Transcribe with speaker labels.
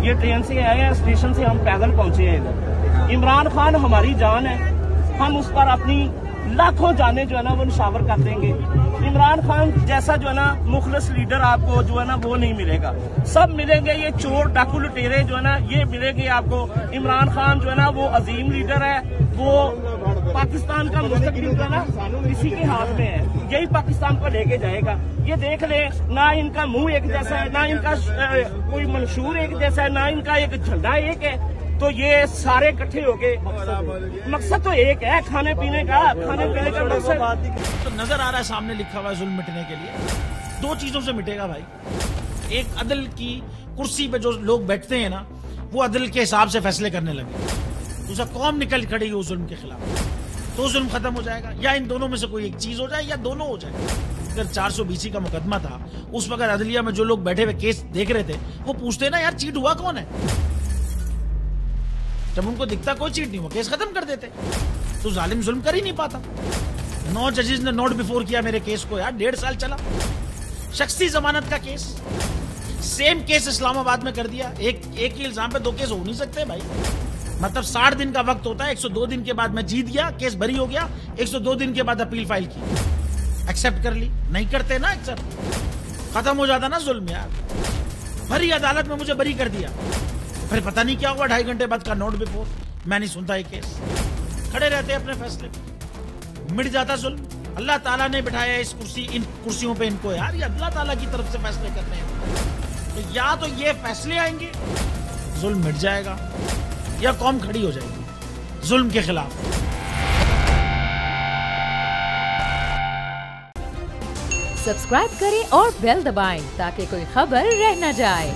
Speaker 1: ये ट्रेन से आए हैं, स्टेशन से हम पैदल पहुंचे हैं इधर। इमरान खान हमारी जान है, हम उस पर अपनी लाखों जाने जो है ना वो निशावर कर देंगे। इमरान खान जैसा जो है ना मुखलिस लीडर आपको जो है ना वो नहीं मिलेगा। सब मिलेंगे ये चोर डाकू लुटेरे जो है ना ये मिलेंगे आपको। इमरान खान जो है ना वो अजीम लीडर है, वो पाकिस्तान का मुस्तकबिल जो है ना इसी के हाथ में है, यही पाकिस्तान को लेके जाएगा। ये देख ले, ना इनका मुंह एक जैसा है, ना इनका कोई मंशूर एक जैसा है, ना इनका एक झंडा एक है। तो ये सारे इकट्ठे हो गए, मकसद तो एक है, खाने पीने का मकसद।
Speaker 2: तो नजर आ रहा है सामने लिखा हुआ है जुल्म मिटने के लिए। दो चीजों से मिटेगा भाई, एक अदल की कुर्सी पे जो लोग बैठते हैं ना वो अदल के हिसाब से फैसले करने लगे, दूसरा कौम निकल खड़ी हो जुल्म के खिलाफ, तो जुल्म खत्म हो जाएगा। या इन दोनों में से कोई एक चीज हो जाए या दोनों हो जाए। अगर 420 का मुकदमा था, उस वक्त अदलिया में जो लोग बैठे हुए केस देख रहे थे वो पूछते ना यार चीट हुआ कौन है। जब उनको दिखता कोई चीट नहीं हुआ केस खत्म कर देते। तो जालिम जुल्म कर ही नहीं पाता। 9 जजेस ने नोट बिफोर किया मेरे केस को यार, 1.5 साल चला। शख्सी जमानत का केस, सेम केस इस्लामाबाद में कर दिया। एक ही इल्जाम पे 2 केस हो नहीं सकते भाई। मतलब 60 दिन का वक्त होता है, 102 दिन के बाद मैं जीत गया, केस बरी हो गया, 102 दिन के बाद अपील फाइल की, एक्सेप्ट कर ली। नहीं करते ना एक्सेप्ट, खत्म हो जाता ना जुल्म यार। भरी अदालत में मुझे बरी कर दिया, फिर पता नहीं क्या हुआ 2.5 घंटे बाद का नोट बिफोर, मैं नहीं सुनता ये केस। खड़े रहते अपने फैसले पे, मिट जाता जुल्म। अल्लाह ताला ने बिठाया इस कुर्सी, इन कुर्सियों पे इनको यार, ये अल्लाह ताला की तरफ से फैसले करने हैं। तो या तो ये फैसले आएंगे, जुल्म मिट जाएगा, या कौम खड़ी हो जाएगी जुल्म के खिलाफ।
Speaker 3: सब्सक्राइब करें और बेल दबाएं ताकि कोई खबर रह न जाए।